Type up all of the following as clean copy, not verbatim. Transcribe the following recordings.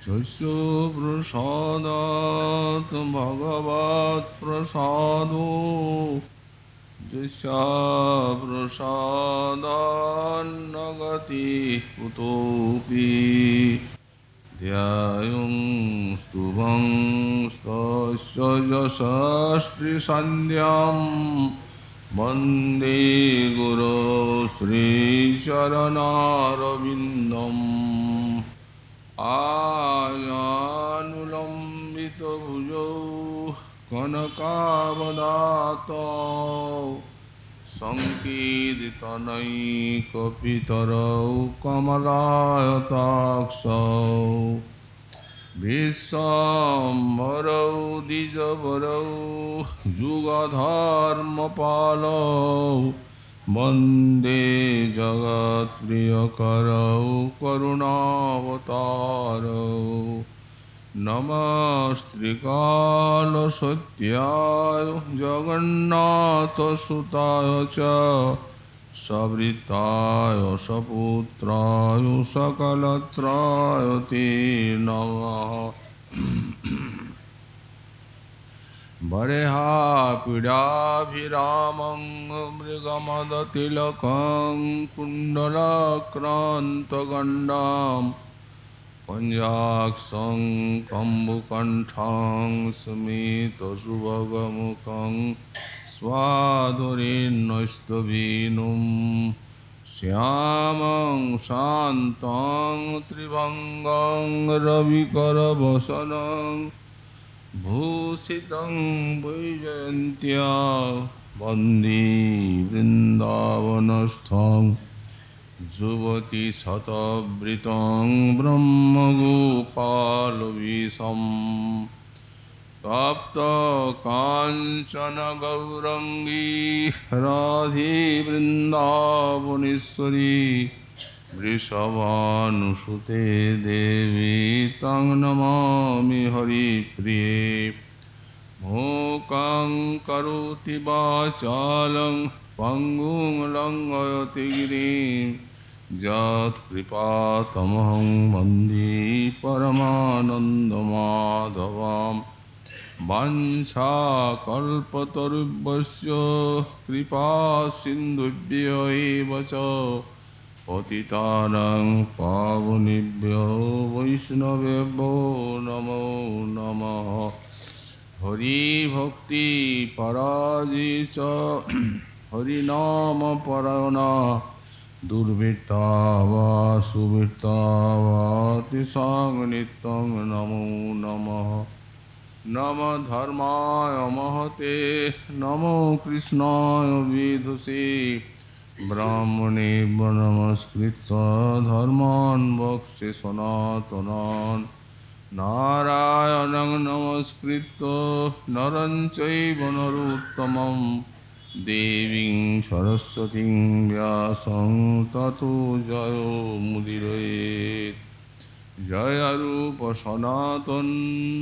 यस्य प्रसादात् भगवत्प्रसादो यस्य प्रसादान्न गतिः कुतोऽपि ध्यायं स्तुवं स्तस्य यशस्त्रिसन्ध्यां वन्दे गुरो श्रीचरणारविन्दम् आयानुलम्बितभुजौ कनकावदातौ सङ्कीर्तनैकपितरौ कमलायताक्षौ विश्वाम्भरौ द्विजवरौ जुगधर्मपालौ वन्दे जगत्प्रियकरौ करुणावतारौ नमस्त्रिकालसत्याय जगन्नाथसुताय च सवृत्ताय सपुत्राय सकलत्राय ते नमः वरेहापीडाभिरामं मृगमदतिलकं कुण्डलक्रान्तगण्डां पञ्चाक्षं कम्बुकण्ठं स्मितसुभगमुखं स्वाधुरेन्नस्तवीनुं श्यामं शान्तं त्रिभङ्गं रविकरवसनं भूषितं वैजयन्त्या वन्दे वृन्दावनस्थं जुवतिशतवृतं ब्रह्मगोपालवेशं तप्तकाञ्चन गौरङ्गी राधे वृन्दावनेश्वरी वृषभानुसुते देवी तं नमामि हरिप्रिये मूकं करोति वाचालं पङ्गुं लङ्घयति गिरिं यत्कृपातमहं वन्दे परमानन्दमाधवं वाञ्छाकल्पतरुभ्यश्च कृपासिन्धुभ्य एव च पतितानां पावनेभ्यो वैष्णवेभ्यो नमो नमः हरिभक्ति पराजित हरिनामपरायणा दुर्वृत्ता वा सुवृत्ता वा तेषां नित्यं नमो नमः नमः धर्माय महते नमो कृष्णाय विदुषे ब्राह्मणे नमस्कृत्य धर्मान् वक्ष्ये सनातनान् नारायणं नमस्कृत्य नरं चैव नरोत्तमं देवीं सरस्वतीं व्यासं ततो जयो मुदीरयेत् जय रूप सनातन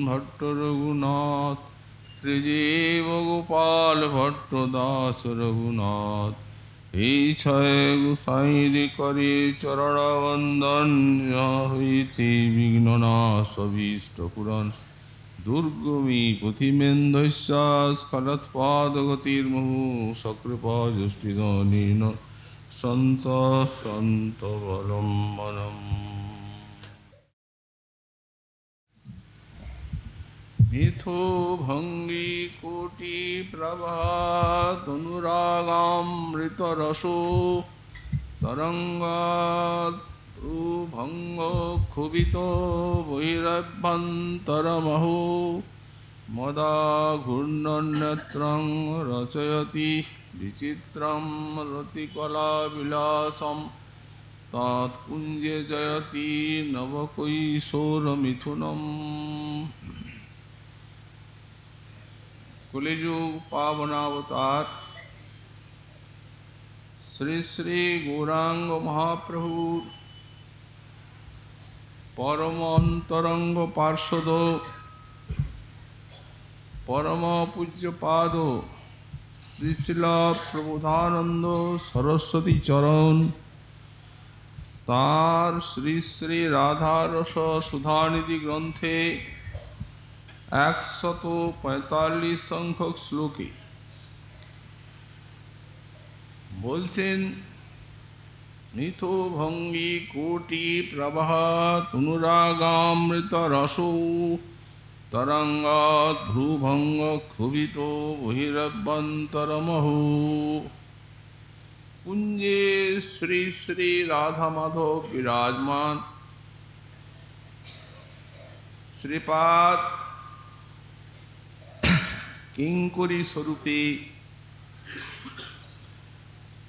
भट्ट रघुनाथ श्रीजीव गोपाल भट्ट दास रघुनाथ ईक्षय गुसाई करे चरण वंदन हुई विघ्ननाश अभीष्ट पुराण दुर्गमी पुथिमेन्धस्या स्खलत्पादगतिर्मुहु सकृपा जुष्टिदानेन सन्त बलम्बनम् मिथो भंगी कोटि प्रभातनुरागामृतरसो तरंगात् भंगो क्षुभितो बहिरभ्यन्तरमहो मदाघूर्णनेत्रं रचयति विचित्रं रतिकलाविलासं तत्कुञ्जे जयति नवकैशोरमिथुनम् कलियुग पावनावतार श्री श्री गौरांग महाप्रभु परम अंतरंग पार्षद परम पूज्य पाद श्री शिला प्रबोधानंद सरस्वती चरण তার শ্রী শ্রী রাধারস সুধানিধি গ্রন্থে 145 সংখ্যক শ্লোকে বলছেন, মিথো ভঙ্গি কোটি প্রবাহ তনুরাগামৃত রসৌ তরঙ্গাৎ ভ্রুভঙ্গ ক্ষুভিত বহিরভ্যন্তরমহু। কুঞ্জে শ্রী শ্রী রাধা মাধব বিরাজমান, শ্রীপাদ কিঙ্করী স্বরূপে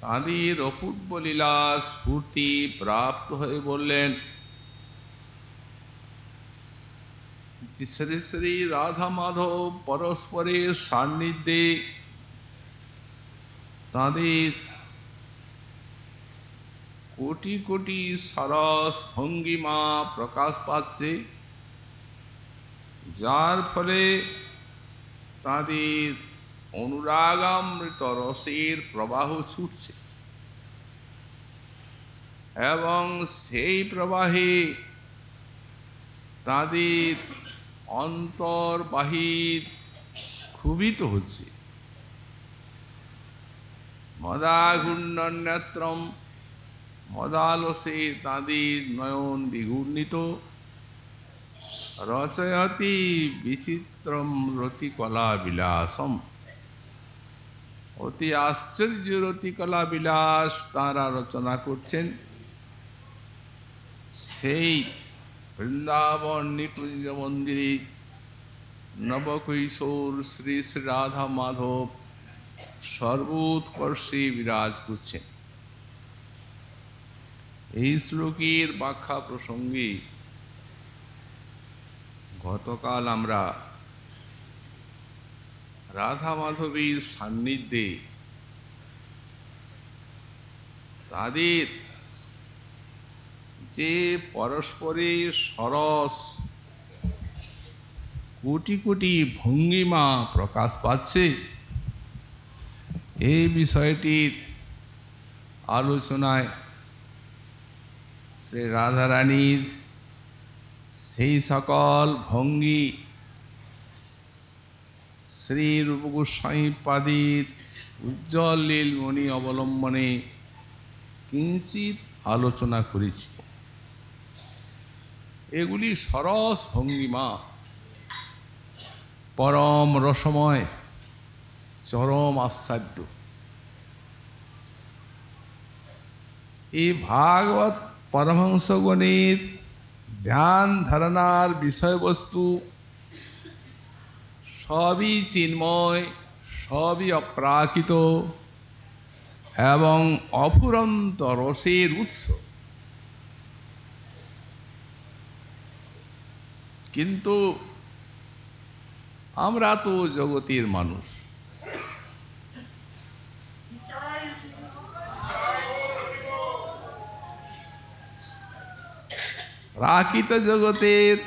তাঁদের অপূর্ব লীলা স্ফূর্তি প্রাপ্ত হয়ে বললেন, শ্রী শ্রী রাধা মাধব পরস্পরের সান্নিধ্যে তাঁদের কোটি কোটি সরস ভঙ্গিমা প্রকাশ পাচ্ছে, যার ফলে তাঁদের অনুরাগামৃত রসের প্রবাহ ছুটছে এবং সেই প্রবাহে তাঁদের অন্তর বাহির ক্ষুভিত হচ্ছে। মদাঘূর্ণন্যত্রম, মদালসে তাঁদের নয়ন বিঘূর্ণিত, রচয়তি বিচিত্রম রতিকলা বিলাসম, অতি আশ্চর্য রতিকলা বিলাস তাঁরা রচনা করছেন। সেই বৃন্দাবন নিকুঞ্জ মন্দিরে নবকৈশোর শ্রী শ্রী রাধা মাধব সর্বোৎকর্ষে বিরাজ করছেন। এই শ্লোকের ব্যাখ্যা প্রসঙ্গে গতকাল আমরা রাধা মাধবীর সান্নিধ্যে তাদের যে পরস্পরের সরস কোটি কোটি ভঙ্গিমা প্রকাশ পাচ্ছে, এই বিষয়টির আলোচনায় শ্রী রাধারানীর সেই সকল ভঙ্গি শ্রী রূপ গোস্বামীপাদির উজ্জ্বল লীলমণি অবলম্বনে কিঞ্চিৎ আলোচনা করেছি। এগুলি সরস ভঙ্গিমা, পরম রসময়, চরম আস্বাদ্য। এই ভাগবত পরমহংসগণের ধ্যান ধারণার বিষয়বস্তু সবই চিন্ময়, সবই অপ্রাকৃত এবং অফুরন্ত রসের উৎস। কিন্তু আমরা তো জগতের মানুষ, প্রাকৃত জগতের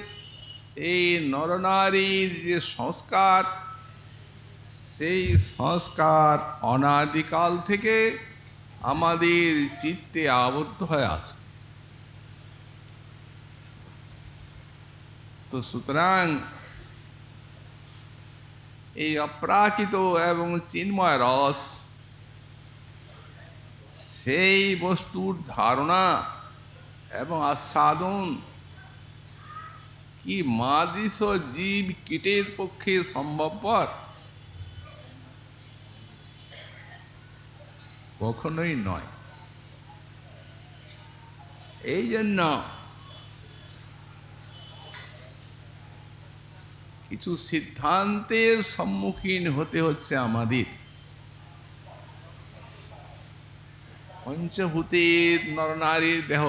এই নরনারীর যে সংস্কার, সেই সংস্কার অনাদিকাল থেকে আমাদের চিত্তে আবদ্ধ হয়ে আছে। তো সুতরাং এই অপ্রাকৃত এবং চিন্ময় রস, সেই বস্তুর ধারণা এবং আস্বাদন কি মাদৃশ জীব কীটের পক্ষে সম্ভবপর? কখনোই নয়। এই জন্য কিছু সিদ্ধান্তের সম্মুখীন হতে হচ্ছে আমাদের। পঞ্চভূতের নরনারীর দেহ,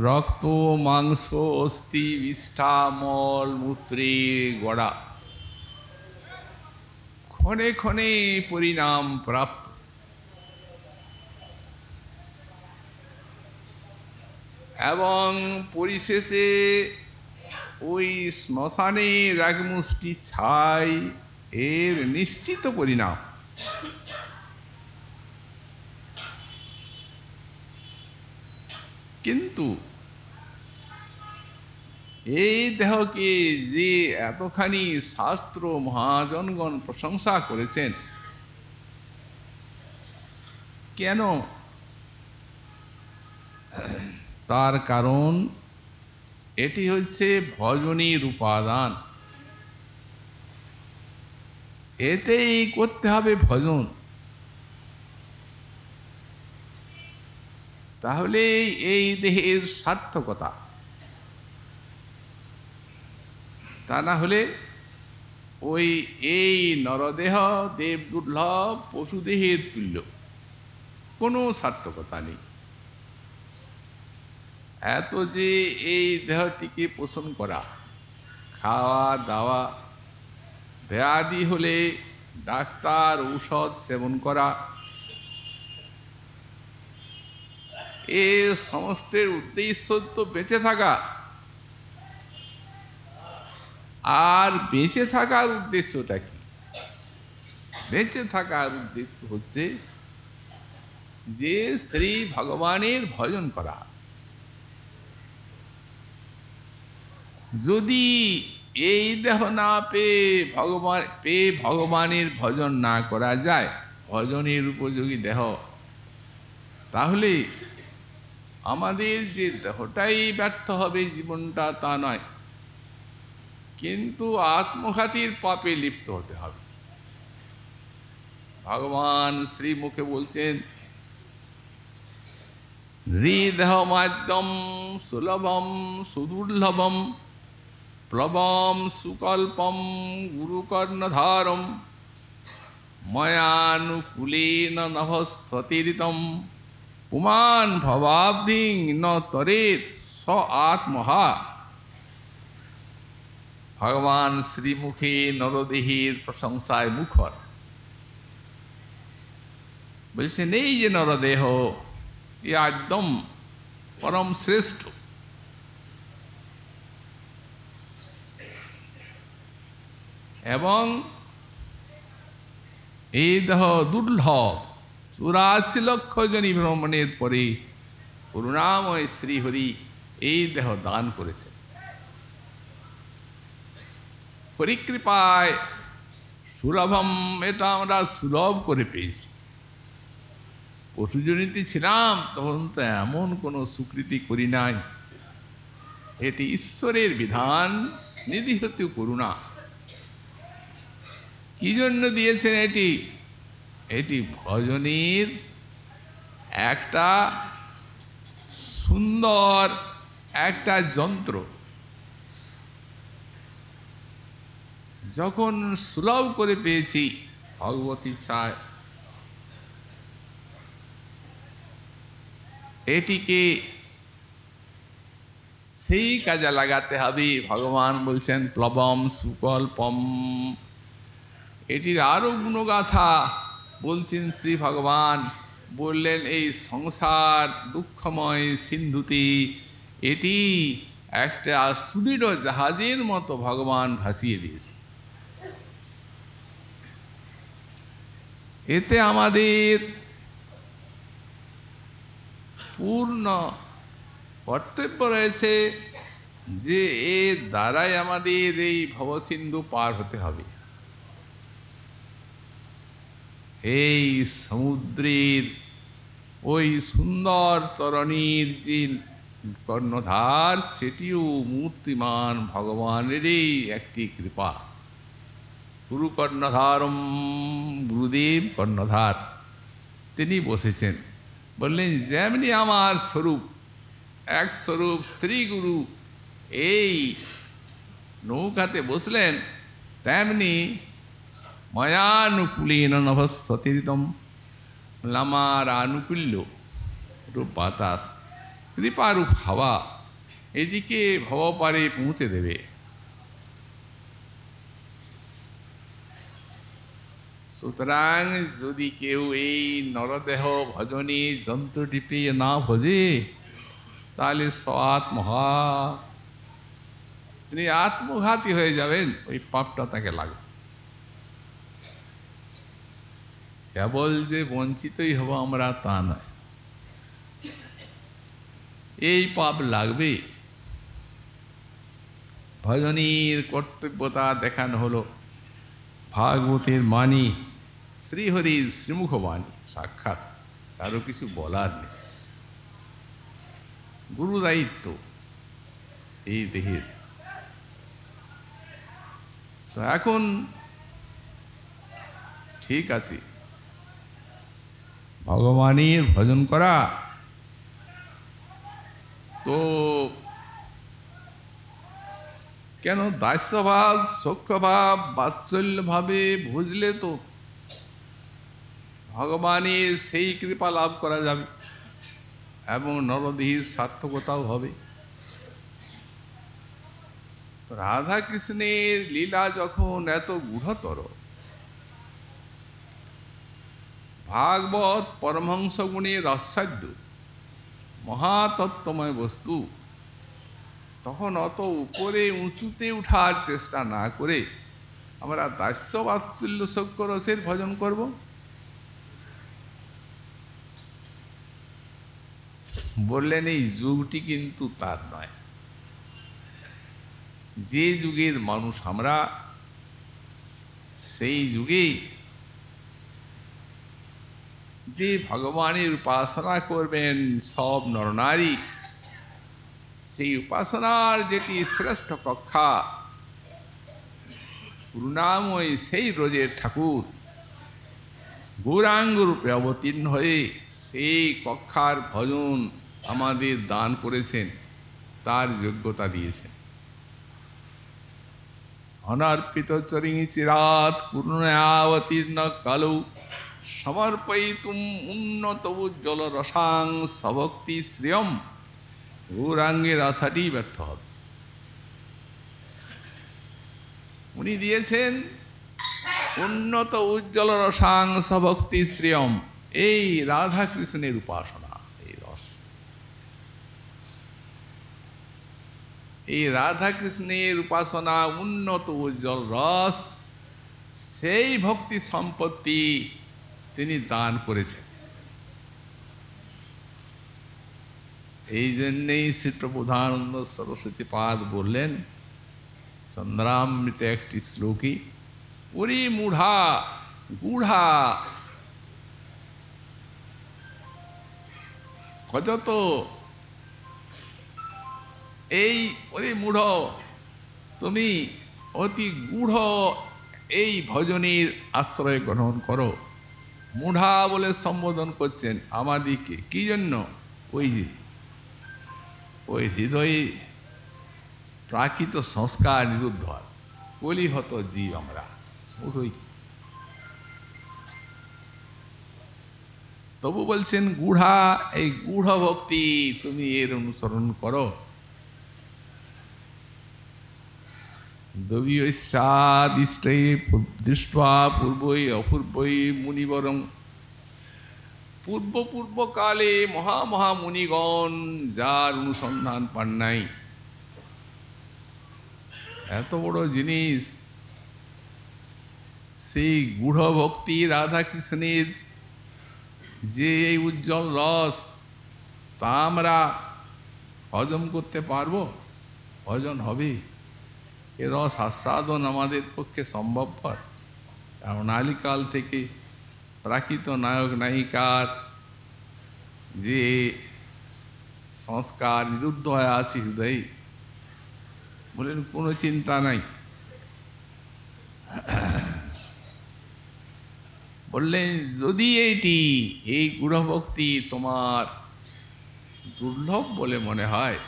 রক্ত মাংস অস্থি বিষ্ঠা মল মূত্রে গড়া, ক্ষণে ক্ষণে পরিণাম প্রাপ্ত। এবং পরিশেষে ওই শ্মশানে এক মুষ্টি ছাই এর নিশ্চিত পরিণাম। কিন্তু এই দেহকে যে এতখানি শাস্ত্র মহাজনগণ প্রশংসা করেছেন, কেন? তার কারণ এটি হচ্ছে ভজনীর উপাদান। এতেই করতে হবে ভজন। তাহলে এই দেহের সার্থকতা, তা না হলে ওই এই নরদেহ দেব দুর্লভ পশুদেহের তুল্য, কোনো সার্থকতা নেই। এত যে এই দেহটিকে পোষণ করা, খাওয়া দাওয়া, ব্যাধি হলে ডাক্তার ঔষধ সেবন করা, এ সমস্তের উদ্দেশ্য তো বেঁচে থাকা। আর বেঁচে থাকার উদ্দেশ্যটা কি? বেঁচে থাকার উদ্দেশ্য হচ্ছে যে শ্রী ভগবানের ভজন করা। যদি এই দেহ না পেয়ে ভগবানের ভজন না করা যায়, ভজনের উপযোগী দেহ, তাহলে আমাদের যে দেহটাই ব্যর্থ হবে, জীবনটা তা নয়, কিন্তু আত্মঘাতীর পাপে লিপ্ত হতে হবে। ভগবান শ্রীমুখে বলছেন, হৃদহমাদ্যম সুলভম সুদুর্লভম প্লবম সুকল্পম গুরুকর্ণধারম ময়ানুকূলেন নভঃসতীরিতম পুমান ভবাব্ধিং ন তরেৎ স আত্মহা। ভগবান শ্রীমুখে নরদেহের প্রশংসায় মুখর বলছেন, এই যে নরদেহ, এ একদম পরম শ্রেষ্ঠ। এবং এই দেহ দুর্লভ, 84 লক্ষ জনী ভ্রমণের পরে করুণাময় শ্রীহরি এই দেহ দান করেছেন। পরিকৃপায় সুলভম, এটা আমরা সুলভ করে পেয়েছি। পশুজনিতে ছিলাম তখন তো এমন কোনো সুকৃতি করি নাই। এটি ঈশ্বরের বিধান, নিধি হতে করুণা। কি জন্য দিয়েছেন এটি? এটি ভজনের একটা সুন্দর একটা যন্ত্র। যখন সুলভ করে পেয়েছি ভগবতী ছায়, এটিকে সেই কাজে লাগাতে হবে। ভগবান বলছেন প্লবম সুকল্পম। এটির আরো গুণগাথা বলছেন শ্রী ভগবান। বললেন, এই সংসার দুঃখময় সিন্ধুতে এটি একটা সুদৃঢ় জাহাজের মতো ভগবান ভাসিয়ে দিয়েছে। এতে আমাদের পূর্ণ কর্তব্য রয়েছে যে এর দ্বারাই আমাদের এই ভবসিন্ধু পার হতে হবে। এই সমুদ্রের ওই সুন্দর তরণীর যে কর্ণধার, সেটিও মূর্তিমান ভগবানেরই একটি কৃপা। গুরু কর্ণধারম, গুরুদেব কর্ণধার, তিনি বসেছেন। বললেন, যেমনি আমার স্বরূপ, এক স্বরূপ শ্রী গুরু এই নৌকাতে বসলেন, তেমনি ময়ানুকূলেন নভঃসতীরিতম, আমার আনুকূল্য রূপ বাতাস, কৃপারূপ হাওয়া এদিকে ভবপারে পৌঁছে দেবে। সুতরাং যদি কেউ এই নরদেহ ভজনী যন্ত্রটি পেয়ে না ভজে, তাহলে স্বাত্মহা, তিনি আত্মঘাতী হয়ে যাবেন। ওই পাপটা তাকে লাগবে। কেবল যে বঞ্চিতই হব আমরা তা নয়, এই পাপ লাগবে। ভজনীর কর্তব্যতা দেখানো হলো। ভাগবতের বাণী শ্রীহরির শ্রীমুখ বাণী, সাক্ষাৎ, কারো কিছু বলার নেই। গুরু দায়িত্ব এই দেহের। তো এখন ঠিক আছে, ভগবানের ভজন করা তো কেন দাস্যভাব, সখ্যভাব, বাৎসল্যভাবে বুঝলে তো ভগবানের সেই কৃপা লাভ করা যাবে এবং নরদেহীর সার্থকতাও হবে। রাধা কৃষ্ণের লীলা যখন এত গূঢ়তর, ভাগবত পরমহংস গুণের রসাদ্য মহাতত্ত্বময় বস্তু, তখন অত উপরে উঁচুতে উঠার চেষ্টা না করে আমরা দাস্য বাৎসল্য সখ্য রসের ভজন করব। বললেন এই যুগটি কিন্তু তার নয়। যে যুগের মানুষ আমরা, সেই যুগে যে ভগবানের উপাসনা করবেন সব নরনারী, সেই উপাসনার যেটি শ্রেষ্ঠ কক্ষা, করুণাময় সেই রোজের ঠাকুর গৌরাঙ্গ রূপে অবতীর্ণ হয়ে সেই কক্ষার ভজন আমাদের দান করেছেন, তার যোগ্যতা দিয়েছেন। অনর্পিত চরিণী চিরাত পূর্ণয়াবতীর্ণ কালৌ সমর্পয়িতুম উন্নত উজ্জ্বল রসাং সভক্তি শ্রিয়ম। গৌরাঙ্গের আশাটি ব্যর্থ হবে। উনি দিয়েছেন উন্নত উজ্জ্বল রসাং সভক্তি শ্রিয়ম, এই রাধা কৃষ্ণের উপাসনা, এই রস, এই রাধা কৃষ্ণের উপাসনা, উন্নত উজ্জ্বল রস, সেই ভক্তি সম্পত্তি তিনি দান করেছেন। এই জন্যেই শ্রী প্রবোধানন্দ সরস্বতী পাদ বললেন চন্দ্রামৃতে একটি শ্লোকী, ওরে মূঢ়া গূঢ়া কজত, এই ওরে মূঢ় তুমি অতি গূঢ় এই ভজনের আশ্রয় গ্রহণ করো। মূঢ়া বলে সম্বোধন করছেন আমাদিকে, কি জন্য? ওই হৃদয়ে প্রাকৃত সংস্কার নিরুদ্ধ আছে, কলিহত জীব আমরা, মূঢ়ই। তবু বলছেন গূঢ়া, এই গূঢ় ভক্তি তুমি এর অনুসরণ করো। দবিষ্টাদৃষ্টে দৃষ্টা পূর্বই অপূর্বই মুনিবরং, পূর্বকালে মহামহামুনিগণ যার অনুসন্ধান পান নাই, এত বড় জিনিস, সেই গূঢ় ভক্তি রাধা কৃষ্ণের যে এই উজ্জ্বল রস, তা আমরা হজম করতে পারবো? ভজন হবে? এ রস আস্বাদন আমাদের পক্ষে সম্ভবপর? কারণ আদিকাল থেকে প্রাকৃত নায়ক নায়িকার যে সংস্কার নিরুদ্ধ হয়ে আছে হৃদয়ে, বলেন কোনো চিন্তা নাই। বললেন যদি এই গূঢ়ভক্তি তোমার দুর্লভ বলে মনে হয়,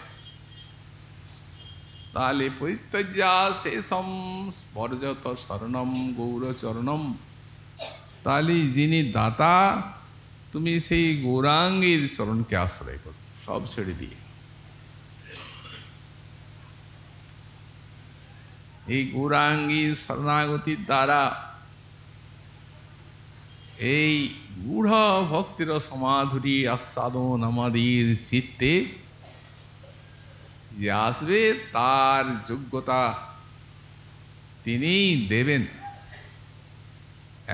তাহলে পরিত্যজ্যা শেষম স্পর্জত শরণম গৌরচরণম, তাহলে যিনি দাতা, তুমি সেই গৌরাঙ্গের চরণকে আশ্রয় করো, সব ছেড়ে দিয়ে। এই গৌরাঙ্গীর শরণাগতির দ্বারা এই গূঢ় ভক্তির সমাধুরী আস্বাদন আমাদের চিত্তে যে আসবে, তার যোগ্যতা তিনি দেবেন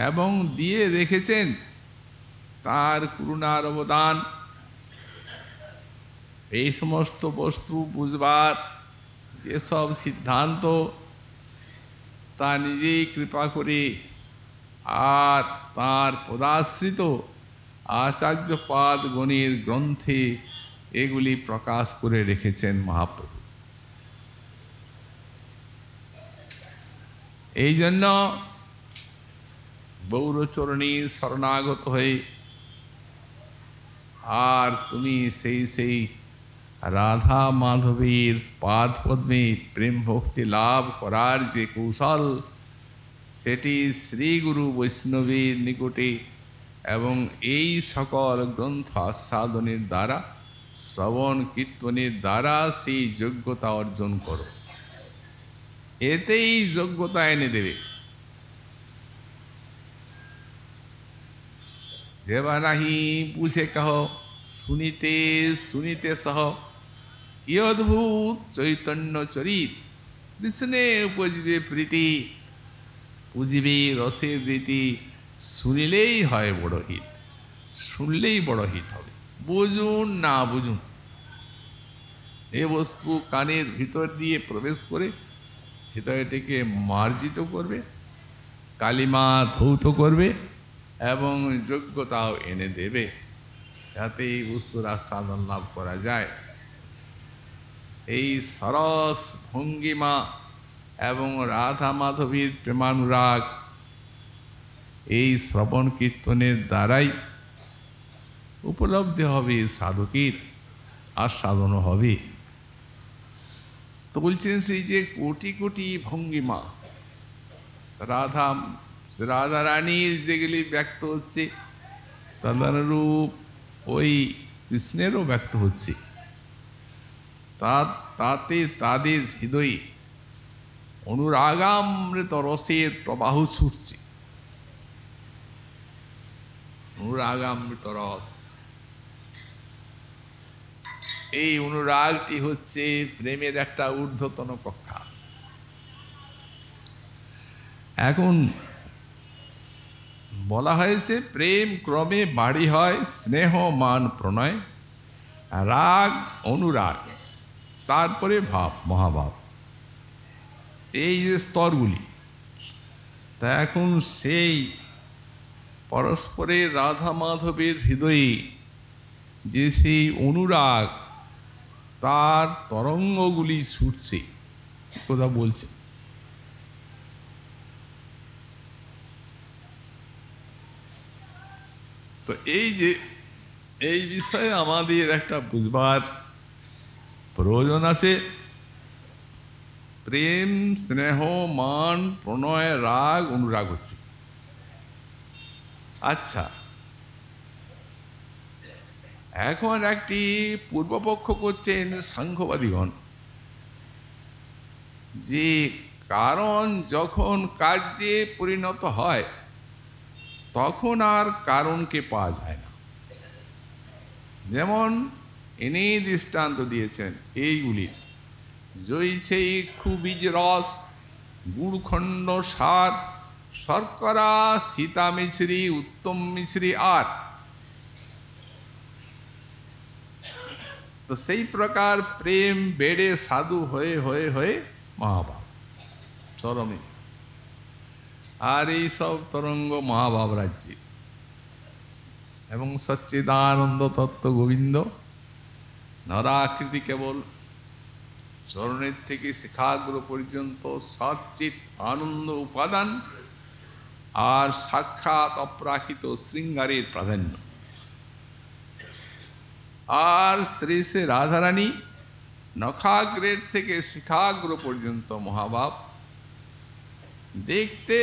এবং দিয়ে রেখেছেন। তার করুণার অবদান এই সমস্ত বস্তু বুঝবার যেসব সিদ্ধান্ত তা নিজেই কৃপা করে আর তাঁর পদাশ্রিত আচার্যপাদ গণের গ্রন্থে এগুলি প্রকাশ করে রেখেছেন মহাপ্রভু। এই জন্য গৌরচরণী শরণাগত হয়ে আর তুমি সেই রাধা মাধবীর পাদ পদ্মে প্রেম ভক্তি লাভ করার যে কৌশল, সেটি শ্রী গুরু বৈষ্ণবীর নিকটে এবং এই সকল গ্রন্থ আস্বাদনের দ্বারা, শ্রবণ কীর্তনের দ্বারা সেই যোগ্যতা অর্জন করো। এতেই যোগ্যতা এনে দেবে। যেবা নাহি বুঝে কহ, শুনিতে শুনিতে সহ, কি অদ্ভুত চৈতন্য চরিত, কৃষ্ণে উপজিবে প্রীতি, বুঝিবে রসের রীতি, শুনিলেই হয় বড় হিত। শুনলেই বড় হিত হবে, বুঝুন না বুঝুন। এ বস্তু কানের ভিতর দিয়ে প্রবেশ করে হৃদয়টিকে মার্জিত করবে, কালিমা ধৌত করবে এবং যোগ্যতাও এনে দেবে, যাতে এই বস্তুর আস্বাদন লাভ করা যায়। এই সরস ভঙ্গিমা এবং রাধা মাধবীর প্রেমানুরাগ এই শ্রবণ কীর্তনের দ্বারাই উপলব্ধি হবে, সাধকের আস্বাদন হবে। তো বলছেন সেই যে কোটি কোটি ভঙ্গিমা রাধা রানীর যেগুলি ব্যক্ত হচ্ছে, তদনুরূপ ওই কৃষ্ণেরও ব্যক্ত হচ্ছে। তাতে তাদের হৃদয়ে অনুরাগামৃত রসের প্রবাহ ছুটছে। অনুরাগামৃত রস, এই অনুরাগটি হচ্ছে প্রেমের একটা ঊর্ধ্বতন কক্ষা। এখন বলা হয়েছে প্রেম ক্রমে বাড়ি হয়, স্নেহ মান প্রণয়, রাগ অনুরাগ, তারপরে ভাব মহাভাব, এই যে স্তরগুলি। তা এখন সেই পরস্পরের রাধা মাধবের হৃদয়ে যে সেই অনুরাগ, তার তরঙ্গগুলি ছুটছে, কথা বলছে। তো এই যে এই বিষয়ে আমাদের একটা বুঝবার প্রয়োজন আছে। প্রেম স্নেহ মান প্রণয় রাগ অনুরাগ হচ্ছে। আচ্ছা, এখন একটি পূর্বপক্ষ করছেন সাংখ্যবাদীগণ যে কারণ যখন কার্যে পরিণত হয় তখন আর কারণকে পাওয়া যায় না। যেমন ইনি দৃষ্টান্ত দিয়েছেন এইগুলি, জইছে ইক্ষু বীজ রস, গুড়খণ্ড সার, শর্করা সীতা মিশ্রি উত্তম মিশ্রি আর। তো সেই প্রকার প্রেম বেড়ে সাধু হয়ে হয়ে হয়ে মহাভাব চরমে। আর এই সব তরঙ্গ মহাভাব রাজ্যে এবং সচ্চিদানন্দ তত্ত্ব গোবিন্দ নরাকৃতি কেবল চরণের থেকে শিখাগ্র পর্যন্ত সচ্চিত আনন্দ উপাদান আর সাক্ষাৎ অপ্রাকৃত শৃঙ্গারের প্রাধান্য। আর শ্রী শ্রী রাধারানী নখাগ্রের থেকে শিখাগ্র পর্যন্ত মহাভাব, দেখতে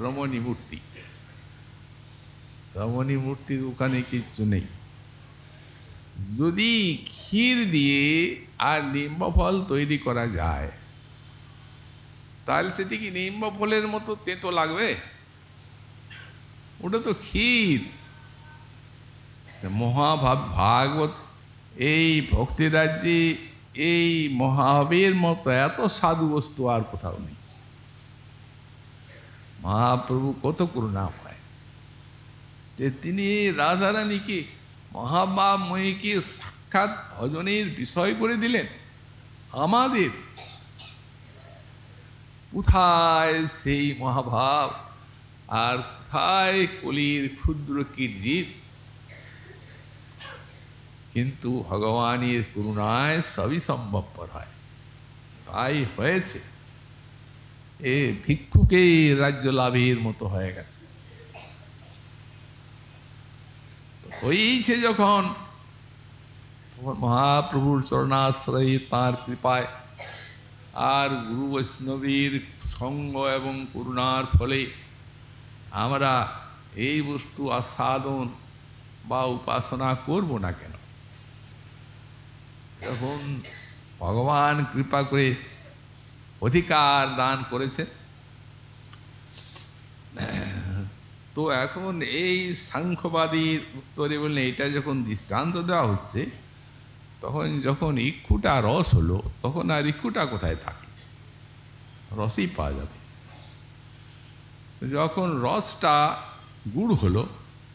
রমণী মূর্তি। রমণী মূর্তির ওখানে কিচ্ছু নেই। যদি ক্ষীর দিয়ে আর নিম্বফল তৈরি করা যায় তাহলে সেটি কি নিম্বফলের মতো তেতো লাগবে? ওটা তো ক্ষীর। ভাগবত এই ভক্তি রাজ্যে এই মহাবীর মতো এত সাধু বস্তু আর কোথাও নেই। মহাপ্রভু কত করুণা পায় যে তিনি রাধারানীকে মহাভাবময়ীকে সাক্ষাৎ ভজনের বিষয় করে দিলেন আমাদের। কোথায় সেই মহাভাব, আর কোথায় কলির ক্ষুদ্র কীর্জিত? কিন্তু ভগবানের করুণায় সবই সম্ভবপর হয়। তাই হয়েছে, এ ভিক্ষুকে রাজ্য লাভের মতো হয়ে গেছে। হয়েছে যখন, তখন মহাপ্রভুর চরণাশ্রয়ে, তাঁর কৃপায় আর গুরু বৈষ্ণবীর সঙ্গ এবং করুণার ফলে আমরা এই বস্তু আস্বাদন বা উপাসনা করব না কেন? যখন ভগবান কৃপা করে অধিকার দান করেছেন, তো এখন এই সাংখ্যবাদীর উত্তরে বললেন, এটা যখন দৃষ্টান্ত দেওয়া হচ্ছে, তখন যখন ইক্ষুটা রস হলো, তখন আর ইক্ষুটা কোথায় থাকে? রসই পাওয়া যাবে। যখন রসটা গুড় হলো,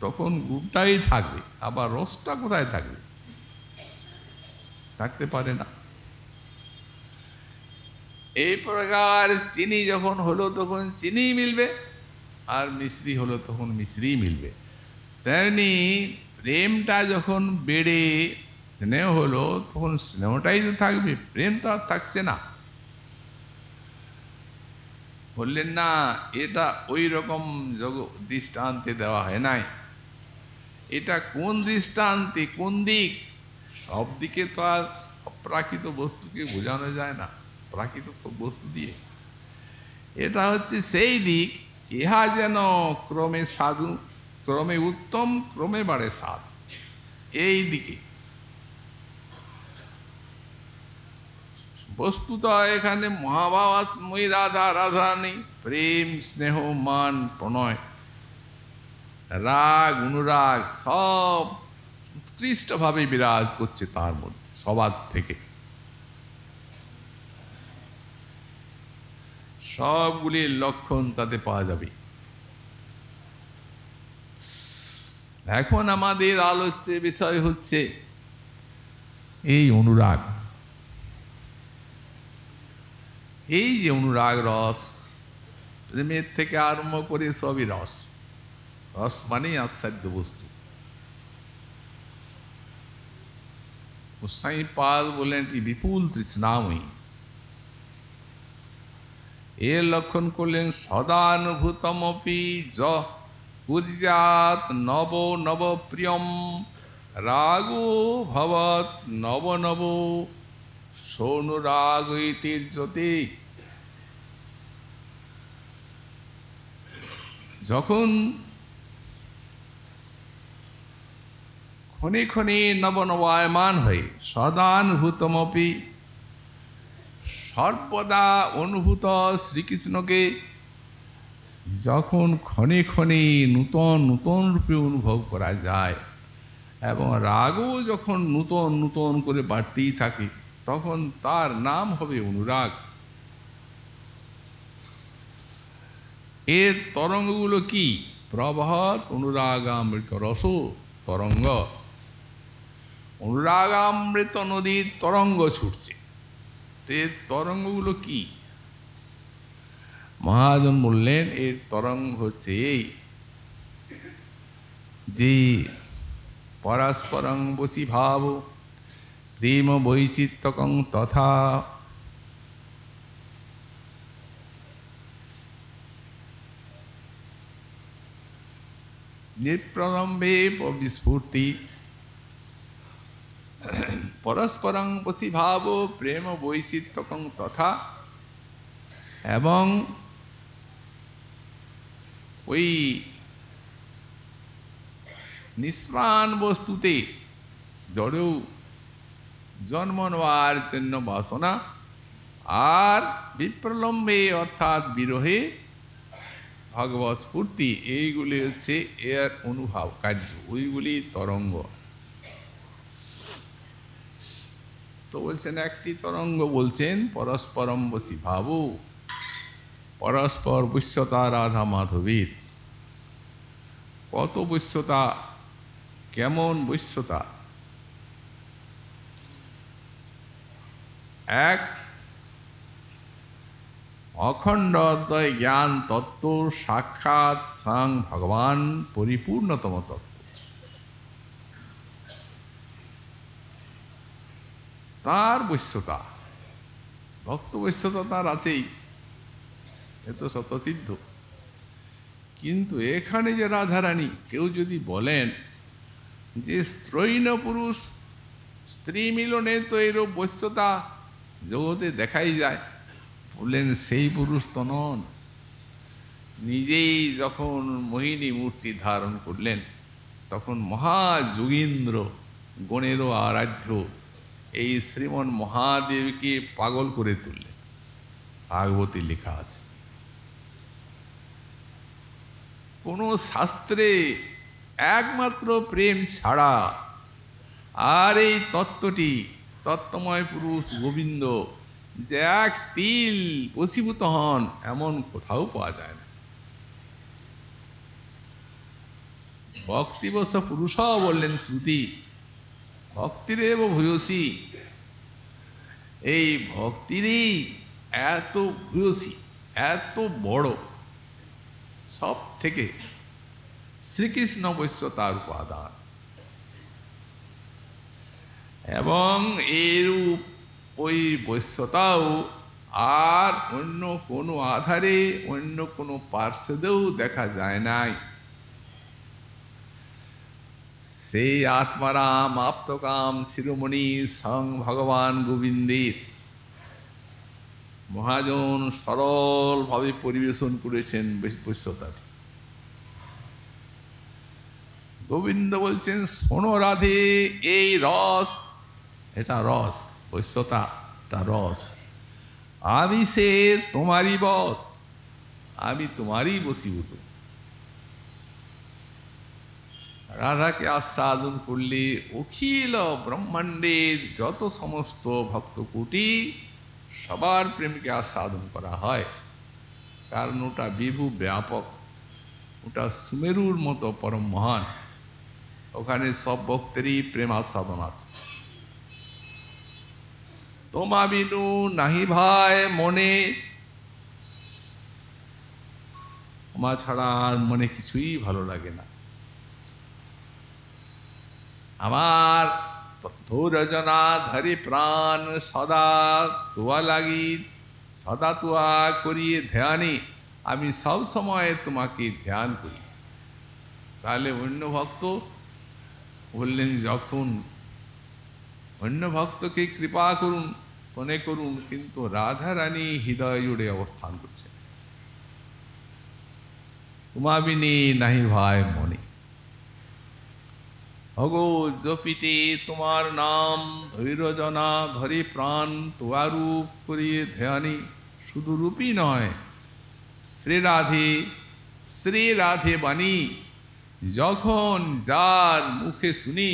তখন গুড়টাই থাকবে, আবার রসটা কোথায় থাকবে? থাকতে পারে না। এই প্রকার চিনি যখন হলো, তখন চিনি মিলবে, আর মিশ্রি হলো তখন মিশ্রি মিলবে। তেমনি প্রেমটা যখন বেড়ে স্নেহ হলো, তখন স্নেহটাই তো থাকবে, প্রেম তো আর থাকছে না। বললেন না, এটা ওই রকম দৃষ্টান্তে দেওয়া হয় নাই। এটা কোন দৃষ্টান্তে, কোন দিক? সব দিকে তো আর অপ্রাকৃত বস্তুকে বোঝানো যায় না প্রাকৃত বস্তু দিয়ে। এটা হচ্ছে সেই দিক, ইহা যেন ক্রমে সাধু, ক্রমে উত্তম, ক্রমে বাড়ে সাধ। এই দিকে বস্তুত এখানে মহাভাবাসময়ী রাধা, রাধারানী, প্রেম, স্নেহ, মান, প্রণয়, রাগ, অনুরাগ সব উৎকৃষ্টভাবে বিরাজ করছে তার মধ্যে, সবার থেকে। সবগুলির লক্ষণ তাতে পাওয়া যাবে। এখন আমাদের আলোচ্য বিষয় হচ্ছে এই অনুরাগ। এই যে অনুরাগ রস, প্রেমের থেকে আরম্ভ করে সবই রস। রস মানেই আস্বাদ্য বস্তু। গোস্বামী পাদ বললেন এটি বিপুল তৃষ্ণাময়ী। এর লক্ষণ করলেন সদানুভূতমপি কুর্যাৎ নব নব প্রিয়ম রাগো ভবৎ নব নব সৌনুরাগ ঐতিহ্যতে। যখন ক্ষণে ক্ষণে নবনবায়মান হয়ে সদানুভূতমপি, সর্বদা অনুভূত শ্রীকৃষ্ণকে যখন ক্ষণে ক্ষণে নূতন নূতন রূপে অনুভব করা যায়, এবং রাগও যখন নূতন নূতন করে বাড়তেই থাকে, তখন তার নাম হবে অনুরাগ। এর তরঙ্গগুলো কি? প্রবহৎ অনুরাগামৃত রস তরঙ্গ। অনুরাগামৃত নদীর তরঙ্গ ছুটছে। এর তরঙ্গগুলো কি? মহাজন বললেন এর তরঙ্গ হচ্ছে এই যে পরস্পরং বসি ভাব প্রেম বৈচিত্র্যকং তথা। নিঃপ্রলম্বে বিস্ফূর্তি পরস্পরং বসি ভাব প্রেম বৈচিত্র্যকং তথা। এবং ওই নিষ্প্রাণ বস্তুতে জড়েও জন্ম নেওয়ার জন্য বাসনা, আর বিপ্রলম্বে অর্থাৎ বিরহে ভগবৎ স্ফূর্তি, এইগুলি হচ্ছে এর অনুভব কার্য, ওইগুলি তরঙ্গ। তো বলছেন একটি তরঙ্গ, বলছেন পরস্পরম বসি ভাবু, পরস্পর বৈশ্যতা রাধা মাধবীর। কত বৈশ্যতা, কেমন বৈশ্যতা! এক অখণ্ড অদ্বয় জ্ঞান তত্ত্ব সাক্ষাৎ স্বয়ং ভগবান পরিপূর্ণতম তত্ত্ব। তার বৈশ্যতা, ভক্ত বৈশ্যতা তার আছেই, এ তো স্বতঃসিদ্ধ। কিন্তু এখানে যে রাধারানী, কেউ যদি বলেন যে স্ত্রৈণ পুরুষ স্ত্রী মিলনে তো এরূপ বৈশ্যতা জগতে দেখাই যায়, বললেন সেই পুরুষ তো নন। নিজেই যখন মোহিনী মূর্তি ধারণ করলেন, তখন মহাযোগীন্দ্র গণেরও আরাধ্য এই শ্রীমন মহাদেবকে পাগল করে তুললেন। ভাগবতী লেখা আছে। কোনো শাস্ত্রে একমাত্র প্রেম ছাড়া আর এই তত্ত্বটি, তত্ত্বময় পুরুষ গোবিন্দ যে এক তিল বশীভূত হন, এমন কোথাও পাওয়া যায় না। ভক্তিবশ পুরুষ বললেন শ্রুতি, ভক্তিরেব ভূয়সী। এই ভক্তিরই এত ভূয়সী, এত বড়, সব থেকে শ্রীকৃষ্ণ বৈশ্য তার উপাদান। এবং এরূপ ওই বৈশ্যতাও আর অন্য কোনো আধারে, অন্য কোনো পার্শ্বদেও দেখা যায় নাই। সেই আত্মারাম আপ্তকাম শিরোমণি স্বয়ং ভগবান গোবিন্দের মহাজন সরলভাবে পরিবেশন করেছেন বৈশ্যতাটি। গোবিন্দ বলছেন, শোনো রাধে, এই রস, এটা রস, বৈশ্যতা এটা রস, আমি সে তোমারই বশ, আমি তোমারই বশীভূত। রাধাকে আস্বাদন করলে অখিল ব্রহ্মাণ্ডের যত সমস্ত ভক্তকোটি সবার প্রেমকে আস্বাদন করা হয়। কারণ ওটা বিভু ব্যাপক, ওটা সুমেরুর মতো পরম মহান, ওখানে সব ভক্তেরই প্রেম আস্বাদন আছে। তোমা বিনু নাহি ভাই মনে, তোমা ছাড়া আর মনে কিছুই ভালো লাগে না। আমার ধৈর্যনা ধরে প্রাণ সদা তোয়া লাগি, সদা তোয়া করিয়ে ধ্যানে, আমি সব সময় তোমাকে ধ্যান করি। তাহলে অন্য ভক্ত বললেন, যখন অন্য ভক্তকে কৃপা করুন, মনে করুন, কিন্তু রাধারানী হৃদয় জুড়ে অবস্থান করছেন। তোমা বিনি নাহি ভাই মনে, অগো জপিতে তোমার নাম, ধৈর্যজনা ধরে প্রাণ তোয়া রূপ করিয়ে ধ্যানে। শুধু রূপই নয়, শ্রী রাধে বাণী যখন যার মুখে শুনি,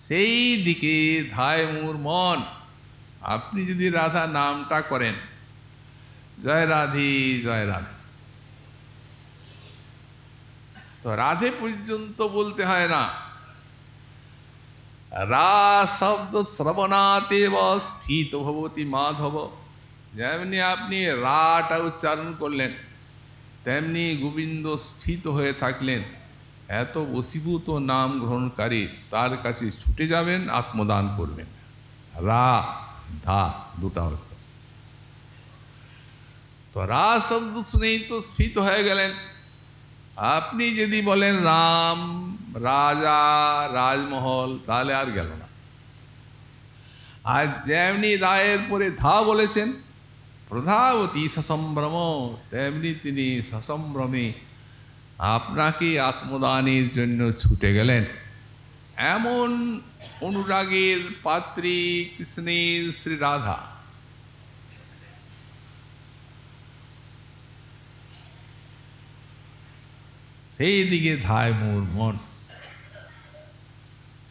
সেই দিকে ধায় মোর মন। আপনি যদি রাধা নামটা করেন, জয় রাধে জয় রাধে, তো রাধে পর্যন্ত বলতে হয় না, রা শব্দ শ্রবণাতেব স্থিত ভবতি মাধব। যেমনি আপনি রাটা উচ্চারণ করলেন, তেমনি গোবিন্দ স্ফীত হয়ে থাকলেন। এত বশীভূত নাম গ্রহণকারী, তার কাছে ছুটে যাবেন, আত্মদান করবেন। রা ধা দুটা অর্থ। তো রা শব্দ শুনেই তো স্ফীত হয়ে গেলেন। আপনি যদি বলেন রাম, রাজা, রাজমহল, তাহলে আর গেল না। আর যেমনি রায়ের পরে ধা বলেছেন, প্রধাবতী সসম্ভ্রম, তেমনি তিনি সসম্ভ্রমে আপনাকে আত্মদানের জন্য ছুটে গেলেন। এমন অনুরাগের পাত্রী কৃষ্ণের শ্রী রাধা। সেই দিকে ধায় মোর মন,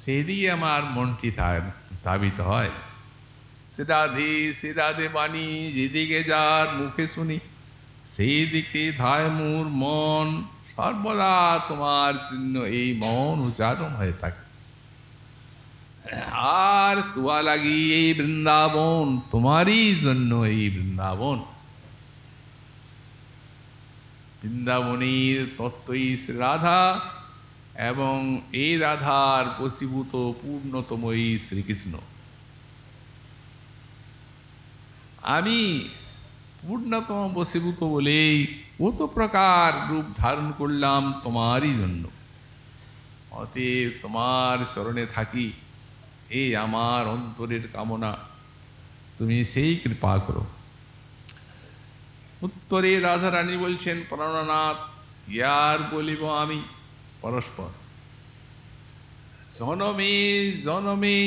সেই দিকে আমার মনটি ধাবিত হয়। সে রাধে বাণী যেদিকে যার মুখে শুনি, সেই দিকে ধায় মোর মন। সর্বদা তোমার জন্য এই মন উচ্চারণ হয়ে থাকে। আর তুয়া লাগি এই বৃন্দাবন, তোমারই জন্য এই বৃন্দাবন। বৃন্দাবনীর তত্ত্বই শ্রী রাধা এবং এই রাধার বশীভূত পূর্ণতম এই শ্রীকৃষ্ণ। আমি পূর্ণতম বশীভূত বলেই কত প্রকার রূপ ধারণ করলাম তোমারই জন্য। অতএব তোমার শরণে থাকি, এই আমার অন্তরের কামনা, তুমি সেই কৃপা করো। উত্তরে রাধারানী বলছেন, প্রাণনাথ কি আর বলিব আমি পরস্পর, জনমে জনমে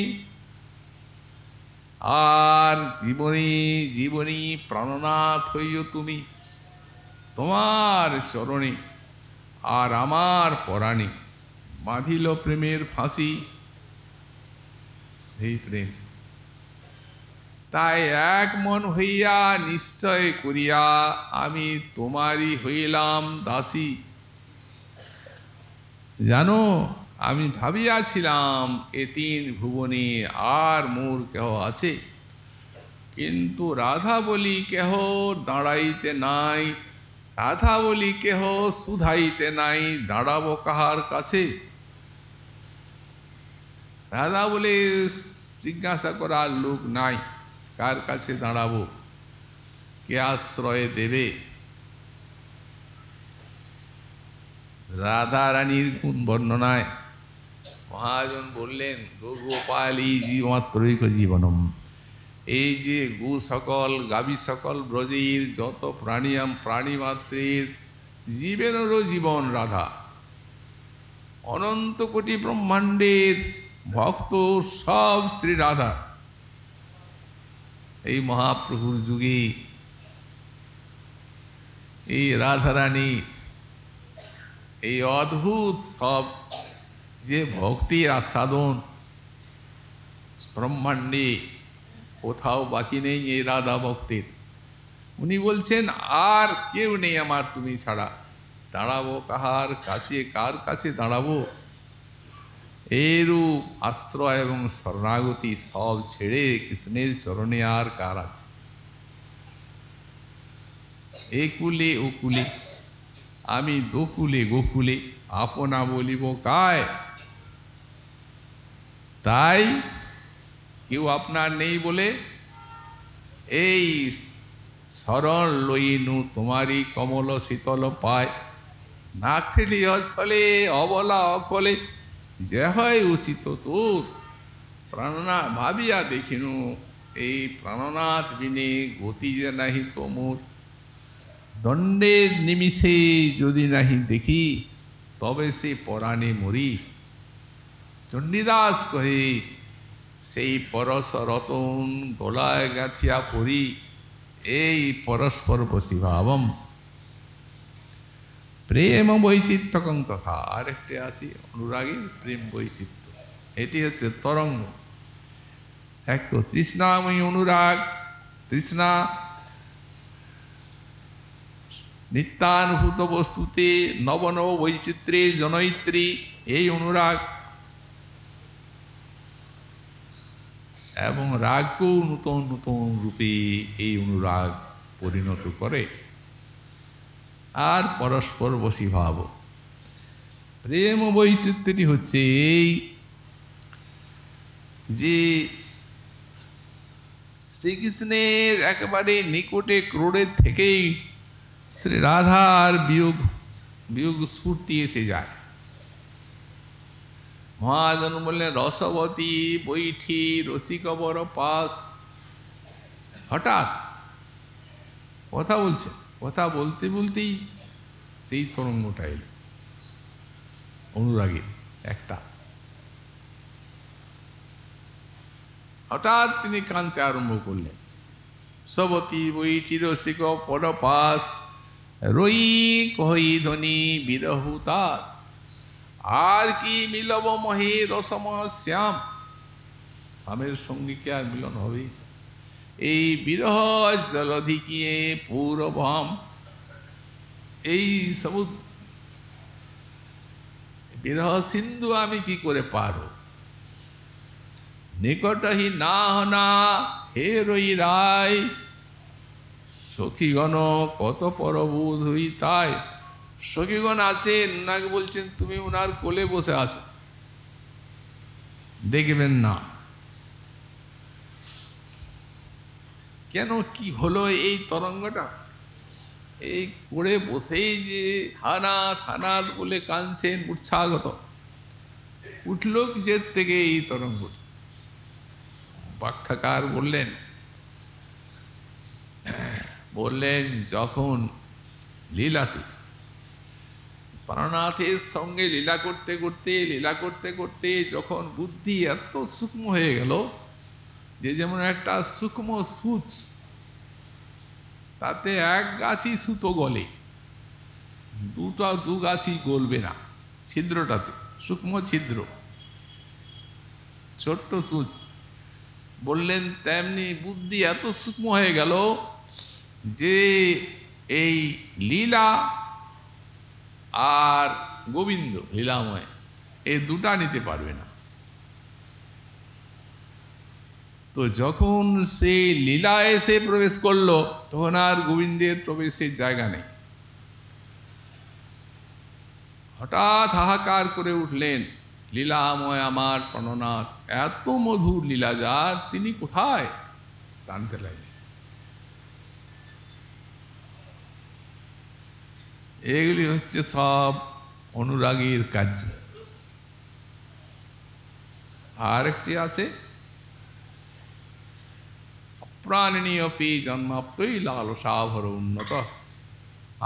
আর জীবনী জীবনী প্রাণনাথ হইও তুমি, তোমার চরণে আর আমার পরাণে বাঁধিল প্রেমের ফাঁসি। এই প্রেম তাই এক মন হইয়া নিশ্চয় করিয়া আমি তোমারই হইলাম দাসী। জানো, আমি ভাবিয়াছিলাম এ তিন ভুবনে আর মোর কেহ আছে, কিন্তু রাধা বলি কেহ দাঁড়াইতে নাই, রাধা বলি কেহ শুধাইতে নাই, দাঁড়াবো কাহার কাছে? রাধা বলে জিজ্ঞাসা করার লোক নাই, কার কাছে দাঁড়াবো, কে আশ্রয় দেবে? রাধা রানীর গুণ বর্ণনায় মহাজন বললেন, গোপালী জীবমাত্রৈক জীবনম। এই যে গো সকল গাভী সকল ব্রজের যত প্রাণীমাত্রের জীবেরও জীবন রাধা। অনন্ত কোটি ব্রহ্মাণ্ডের ভক্ত সব শ্রী রাধা। এই মহাপ্রভুর যুগে এই রাধারানী এই অদ্ভুত সব যে ভক্তির আস্বাদন, ব্রহ্মাণ্ডে কোথাও বাকি নেই এই রাধা ভক্তের। উনি বলছেন, আর কেউ নেই আমার তুমি ছাড়া, দাঁড়াবো কাহার কাছে, কার কাছে দাঁড়াবো? এরূপ আশ্রয় এবং শরণাগতি সব ছেড়ে কৃষ্ণের চরণে আর কার আছে? এ কুলে ও কুলে আমি দোকুলে গোকুলে আপনা বলিব কায়। তাই কেউ আপনার নেই বলে এই শরণ লইনু তোমারই কমল শীতল পায়। না খেলি অছলে অবলা অকলে যে হয় উচিত তোর। প্রাণনাথ ভাবিয়া দেখিনু এই প্রাণনাথ বিনে গতি যে নাহি কোমর। দণ্ডের নিমিষে যদি নাহি দেখি তবে সে পরাণে মরি। চণ্ডীদাস কহে, সেই পরশ রতন গলায় গাঁথিয়া পড়ি, এই পরস্পর বশীভাবম। প্রেম বৈচিত্র্যকং তথা। আরেকটি আসি অনুরাগীর প্রেম বৈচিত্র্য, এটি হচ্ছে তরঙ্গ। এক তো তৃষ্ণাময়ী অনুরাগ, তৃষ্ণা নিত্যানুভূত বস্তুতে নব নব বৈচিত্র্যের জনয়িত্রী এই অনুরাগ, এবং রাগকেও নূতন নূতন রূপে এই অনুরাগ পরিণত করে। আর পরস্পর বশীভাব। প্রেম বৈচিত্র্যটি হচ্ছে এই যে শ্রীকৃষ্ণের একেবারে নিকটে ক্রোড়ের থেকেই শ্রী রাধার বিয়োগ স্ফূর্তি এসে যায়। মহাজন বললেন, রসবতী বৈঠি রসিকবর পাস। হঠাৎ কথা বলছে, কথা বলতে বলতেই সেই তরঙ্গটা এল অনুরাগের একটা। হঠাৎ তিনি কাঁদতে আরম্ভ করলেন। সবতী বৈঠি রসিক পরপাস, রই কহি ধ্বনি বিরহুতাস। আর কি মিলব মহে রসম শ্যাম। স্বামীর সঙ্গে কি আর মিলন হবে? এই বিরহ জলধিকিয়ে পৌরভম, এই সমুদ্র বিরহ সিন্ধু আমি কি করে পারো। নিকটহি না হনা হে রই রায়, সখীগণ কত পরবোধ হই তাই। সখীগণ আছেন, ওনাকে বলছেন তুমি ওনার কোলে বসে আছো, দেখবেন না। কেন, কি হলো এই তরঙ্গটা? এই করে বসেই যে হানাথ হানাথ বলে কাঁদছেন উৎসাহগত, উঠলো কিসের থেকে এই তরঙ্গ? ব্যাখ্যাকার বললেন যখন লীলাতে প্রাণনাথের সঙ্গে লীলা করতে করতে যখন বুদ্ধি এত সূক্ষ্ম হয়ে গেল যে যেমন একটা সূক্ষ্ম সূচ, তাতে এক গাছি সুতো গলে, দু গাছি গলবে না, ছিদ্রটাতে সূক্ষ্ম ছিদ্র, ছোট্ট সূচ। বললেন তেমনি বুদ্ধি এত সূক্ষ্ম হয়ে গেল যে এই লীলা আর গোবিন্দ লীলাময় এই দুটা নিতে পারবে না। তো যখন সে লীলা এসে প্রবেশ করলো তখন আর গোবিন্দের প্রবেশের জায়গা নেই। হঠাৎ হাহাকার করে উঠলেন, লীলাময় আমার প্রাণনাথ, এত মধুর লীলা যার, তিনি কোথায়? জানতে লাগলেন। এগুলি হচ্ছে সব অনুরাগীর কার্য। আর একটি আছে, অপ্রাণিনী অপি জন্মাপ্তই লালসাভর উন্নত।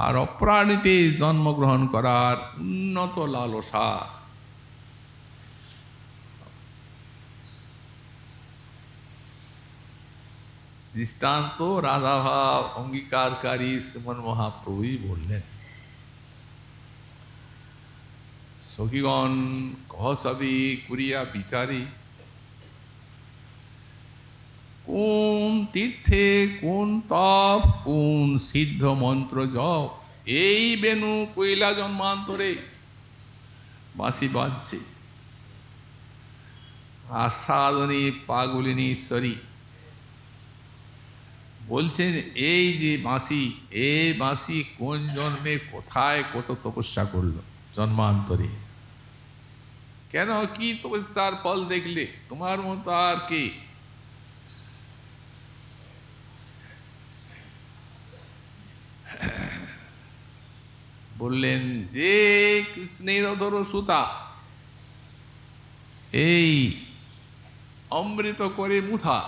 আর অপ্রাণীতে জন্মগ্রহণ করার উন্নত লালসা। দৃষ্টান্ত রাধাভাব অঙ্গীকারকারী শ্রীমন মহাপ্রভুই বললেন। সখীগণ কহ সবই করিয়া বিচারি, কোন তীর্থে কোন তপ কোন সিদ্ধ মন্ত্র জপ, এই বেনু কৈলা জন্মান্তরে বাঁশি বাজছে। আস্বাদনী পাগলিনী ঈশ্বরী বলছেন এই যে বাঁশি, এই বাঁশি কোন জন্মে কোথায় কত তপস্যা করলো জন্মান্তরে। কেন, কি তপস্যার ফল দেখলে? তোমার মতো আর কে? বললেন যে কৃষ্ণের অধর সুতা এই অমৃত করে মুঠা,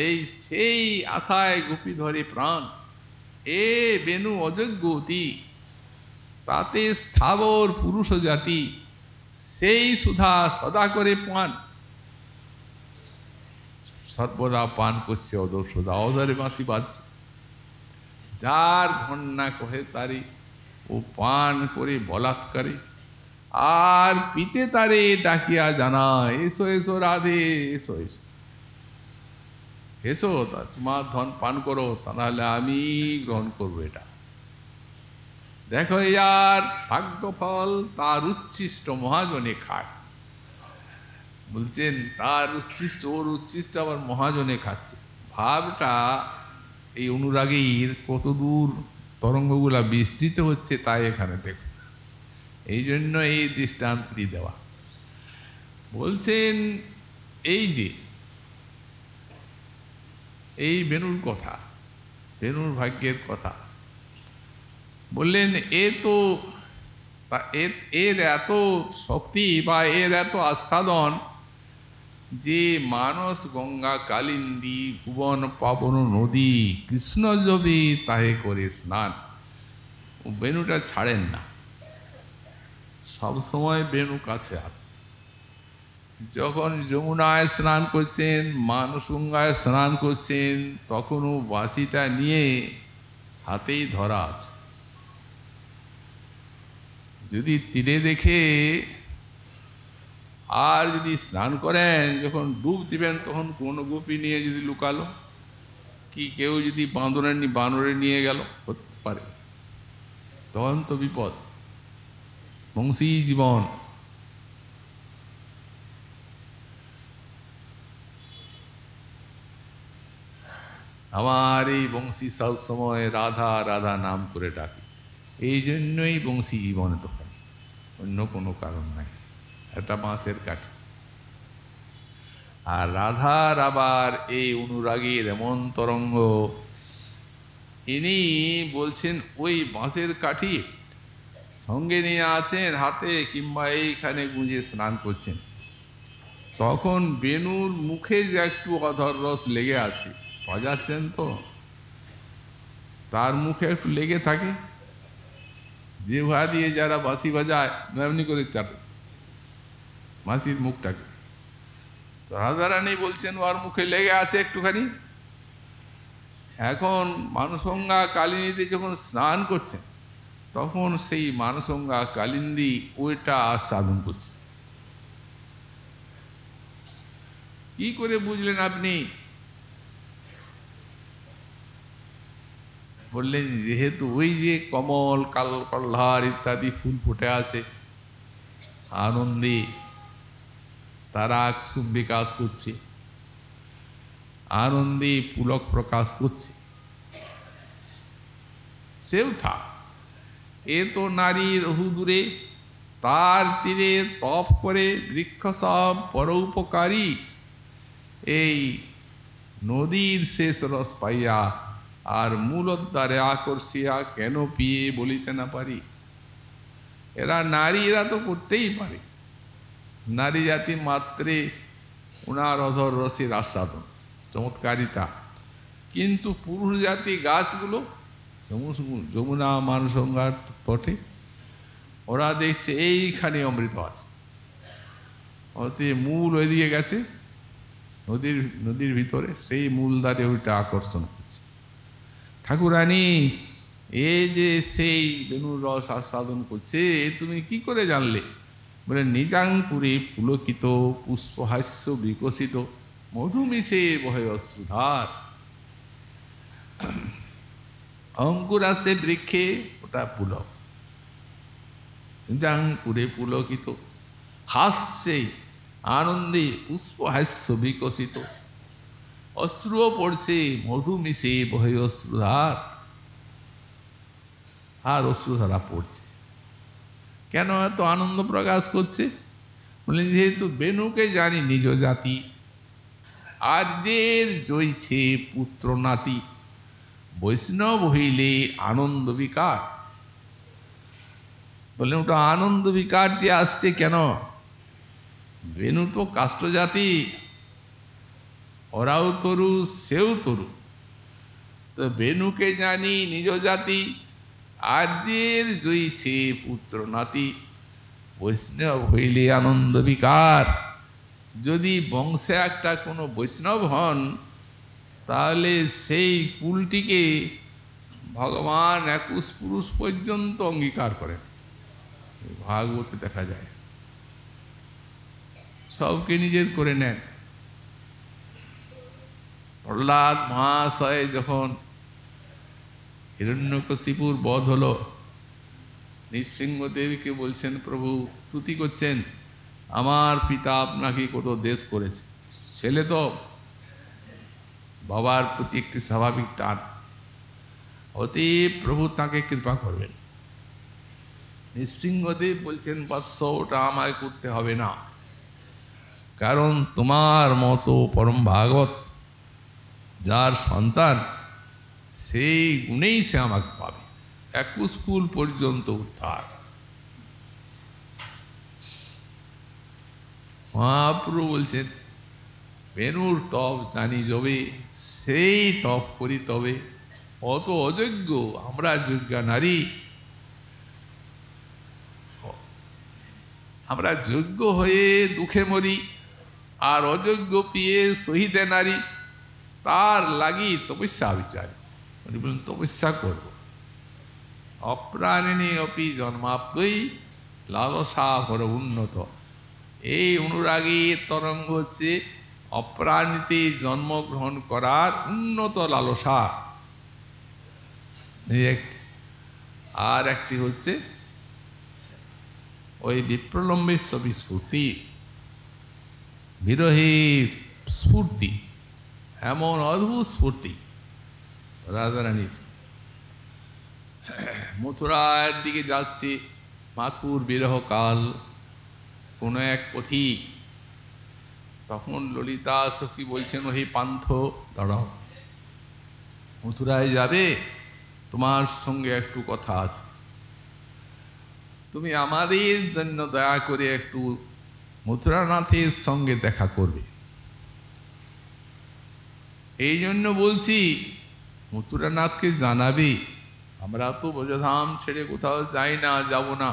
এই সেই আশায় গোপী ধরে প্রাণ। এ বেনু অযোগ্য অতি, তাতে স্থাবর পুরুষ জাতি, সেই সুধা সদা করে পান, সর্বদা পান করছে অদর সুধা। অদরে বাঁশি বাজছে, যার ঘন্না কহে তারি ও পান করে বলাৎকারে, আর পিতে তারে ডাকিয়া জানায় এসো এসো রাধে, এসো এসো এসো, তোমার ধন পান করো, তা নাহলে আমি গ্রহণ করবো। এটা দেখো, ইয়ার ভাগ্যফল তার উচ্ছিষ্ট মহাজনে খায়। বলছেন তার উচ্ছিষ্ট, ওর উচ্ছিষ্ট আবার মহাজনে খাচ্ছে। ভাবটা এই অনুরাগীর কত দূর তরঙ্গগুলা বিস্তৃত হচ্ছে তাই এখানে দেখো। এই জন্য এই দৃষ্টান্তটি দেওয়া। বলছেন এই যে এই বেনুর কথা, বেনুর ভাগ্যের কথা বললেন, এর এত শক্তি বা এর এত আস্বাদন যে মানস গঙ্গা কালিন্দী ভুবন পাবন নদী কৃষ্ণ জবি তাহে করে স্নান। বেনুটা ছাড়েন না, সবসময় বেনু কাছে আছে। যখন যমুনায় স্নান করছেন, মানসগঙ্গায় স্নান করছেন, তখনও বাঁশিটা নিয়ে হাতেই ধরা আছে। যদি তীরে দেখে আর যদি স্নান করেন, যখন ডুব দিবেন তখন কোনো গোপী নিয়ে যদি লুকালো, কি কেউ যদি বানরে নিয়ে গেল, হতে পারে, তখন তো বিপদ, বংশী জীবন। আমার এই বংশী সব সময় রাধা রাধা নাম করে ডাকি, এই জন্যই বংশী জীবনে তো পাই, অন্য কোনো কারণ নাই। একটা বাঁশের কাঠি। আর রাধার আবার এই অনুরাগীর এমন তরঙ্গ, ইনি বলছেন ওই বাঁশের কাঠি সঙ্গে নিয়ে আছেন হাতে, কিংবা এইখানে গুঁজে স্নান করছেন, তখন বেনুর মুখে যে একটু অধর রস লেগে আসে, বাজাচ্ছেন তো তার মুখে একটু লেগে থাকে, জিহ্বা দিয়ে যারা বাঁশি বাজায় এমনি করে চাটে বাঁশির মুখটাকে, তো রাধারানী বলছেন ওর মুখে লেগে আছে একটুখানি। এখন মানসঙ্গা কালিনীতে যখন স্নান করছেন, তখন সেই মানসঙ্গা কালিন্দী ওইটা আস্বাদন করছে। কি করে বুঝলেন আপনি? বললেন যেহেতু ওই যে কমল কাল কল্হার ইত্যাদি ফুল ফুটে আছে, আনন্দে তারা কুসুম বিকাশ করছে, আনন্দে পুলক প্রকাশ করছে, সেও থাক, এ তো নারী রহু দূরে, তার তীরে তপ করে বৃক্ষ সব পরোপকারী, এই নদীর শেষ রস পাইয়া আর মূলোদ্ধারে আকর্ষিয়া কেন পিয়ে বলিতে না পারি। এরা নারী, এরা তো করতেই পারে, নারী জাতি মাত্রে উনার অধর রসের আস্বাদন, চমৎকারিতা। কিন্তু পুরুষ জাতি গাছগুলো যমুনা মানসঙ্গার তটে, ওরা দেখছে এইখানে অমৃত আছে, ওতে মূল ওইদিকে গেছে নদীর ভিতরে, সেই মূলধারে ওইটা আকর্ষণ করছে। ঠাকুরানী এই যে সেই বেণুর রস আস্বাদন করছে, তুমি কি করে জানলে? বলে নিজাঙ্কুরে পুলকিত পুষ্পহাস্য বিকশিত, মধুমিশে বহে অশ্রুধার। অঙ্কুর আসছে বৃক্ষে, ওটা পুলক, নিজাঙ্কুরে পুলকিত, হাসছে আনন্দে পুষ্পহাস্য বিকশিত, অশ্রুও পড়ছে, মধু মিশে বহে অশ্রুধার, আর অশ্রুধারা পড়ছে। কেন এত আনন্দ প্রকাশ করছে? বললেন যেহেতু বেনুকে জানি নিজ জাতি, আর্যের জয়ছে পুত্র নাতি, বৈষ্ণব হইলে আনন্দ বিকার। বললেন ওটা আনন্দ বিকারটি আসছে কেন? বেনু তো কাষ্ঠ জাতি, ওরাও তরু সেও তরু, তো বেনুকে জানি নিজ জাতি, আর্যের জয়ছে পুত্র নাতি, বৈষ্ণব হইলে আনন্দ বিকার। যদি বংশে একটা কোনো বৈষ্ণব হন, তাহলে সেই কুলটিকে ভগবান 21 পুরুষ পর্যন্ত অঙ্গীকার করেন, ভাগবতে দেখা যায়, সবকে নিজের করে নেন। প্রহ্লাদ মহাশয় যখন হিরণ্যকশিপুর বধ হলো, নৃসিংহদেবীকে বলছেন, প্রভু স্তুতি করছেন, আমার পিতা আপনাকে কত দেশ করেছে। ছেলে তো বাবার প্রতি একটি স্বাভাবিক টান, অতএব প্রভু তাকে কৃপা করবেন। নৃসিংহদেব বলছেন, বৎস ওটা আমায় করতে হবে না, কারণ তোমার মতো পরম ভাগবত যার সন্তান, সেই গুণেই সে আমাকে পাবে, 21 কুল পর্যন্ত উদ্ধার। মহাপ্রভু বলছেন, বেনুর তপ জানি যবে, সেই তপ করি তবে, অত অযোগ্য আমরা যোগ্যা নারী, আমরা যোগ্য হয়ে দুঃখে মরি, আর অযোগ্য পেয়ে শহীদে নারী, তার লাগি তপস্যা বিচারি। উনি বলেন তপস্যা করব। অপ্রাণিনী অপি জন্মাপ্তই লালসা ভর উন্নত। এই অনুরাগীর তরঙ্গ হচ্ছে অপ্রাণীতে জন্মগ্রহণ করার উন্নত লালসা একটি, আর একটি হচ্ছে ওই বিপ্রলম্বেশ্ব বিস্ফূর্তি, বিরহী স্ফূর্তি, এমন অদ্ভুত স্ফূর্তি রাধারানী মথুরার দিকে যাচ্ছে, মাথুর বিরহকাল। কোনো এক পথিক তখন ললিতা সখী বলছেন, ওই পান্থ দাঁড়াও, মথুরায় যাবে, তোমার সঙ্গে একটু কথা আছে, তুমি আমাদের জন্য দয়া করে একটু মথুরানাথের সঙ্গে দেখা করবে। এই জন্য বলছি মথুরানাথকে জানাবে, আমরা তো ব্রজধাম ছেড়ে কোথাও যাই না, যাব না।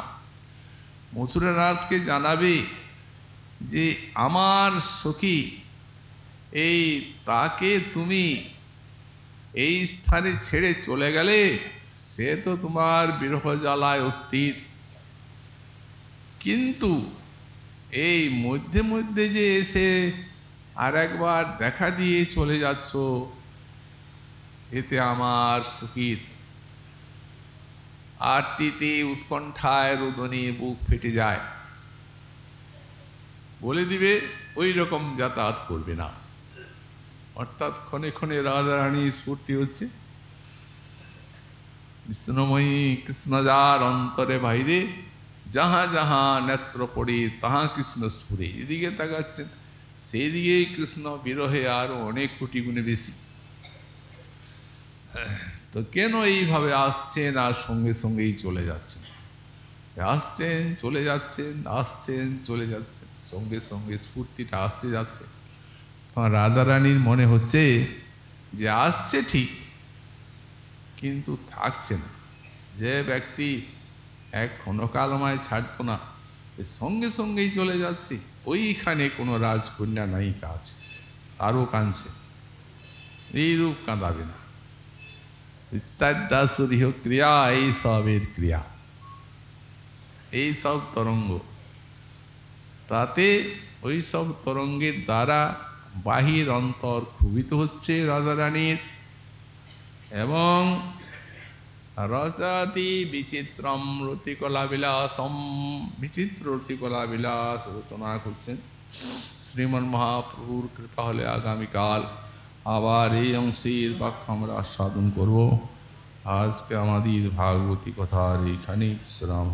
মথুরানাথকে জানাবে যে আমার সখী এই তাকে তুমি এই স্থানে ছেড়ে চলে গেলে, সে তো তোমার বিরহ জ্বালায় অস্থির, কিন্তু এই মধ্যে মধ্যে যে এসে আর একবার দেখা দিয়ে চলে যাচ্ছ, এতে আমার সখীর আরতিতে উৎকণ্ঠায় রোদনে বুক ফেটে যায়। বলে দিবে ওই রকম যাতায়াত করবে না। অর্থাৎ ক্ষণে ক্ষণে রাধারানী স্ফূর্তি হচ্ছে, কৃষ্ণময়ী কৃষ্ণ যার অন্তরে বাইরে, যাহা যাহা নেত্র পড়ে তাহা কৃষ্ণ স্ফুরে। এদিকে তাকাচ্ছেন, সেই দিকেই কৃষ্ণ বিরহে আরো অনেক কোটি গুণে বেশি। তো কেন এইভাবে আসছেন আর সঙ্গে সঙ্গেই চলে যাচ্ছেন? আসছেন চলে যাচ্ছেন, আসছেন চলে যাচ্ছেন, সঙ্গে সঙ্গে স্ফূর্তিটা আসতে যাচ্ছে। রাধারানীর মনে হচ্ছে যে আসছে ঠিক, কিন্তু থাকছে না। যে ব্যক্তি এক ক্ষণকালমায় ছাড়ত না, সঙ্গে সঙ্গেই চলে যাচ্ছে, ওইখানে কোনো রাজকন্যা নায়িকা আছে, আরও কাঁদছে। এইরূপ কাঁদাবে না। ইত্যাদাসুরিহ ক্রিয়া, এই সবের ক্রিয়া, এই সব তরঙ্গ, তাতে ওই সব তরঙ্গের দ্বারা বাহির অন্তর ক্ষুভিত হচ্ছে রাধারানীর। এবং রসাতি বিচিত্রম রতিকলা বিলাসম, বিচিত্র রতিকলা বিলাস রচনা করছেন। শ্রীমন মহাপ্রভুর কৃপা হলে আগামীকাল আবার এই অংশের বাক্য আমরা আস্বাদন করব। আজকে আমাদের ভাগবতী কথার এইখানেই বিশ্রাম।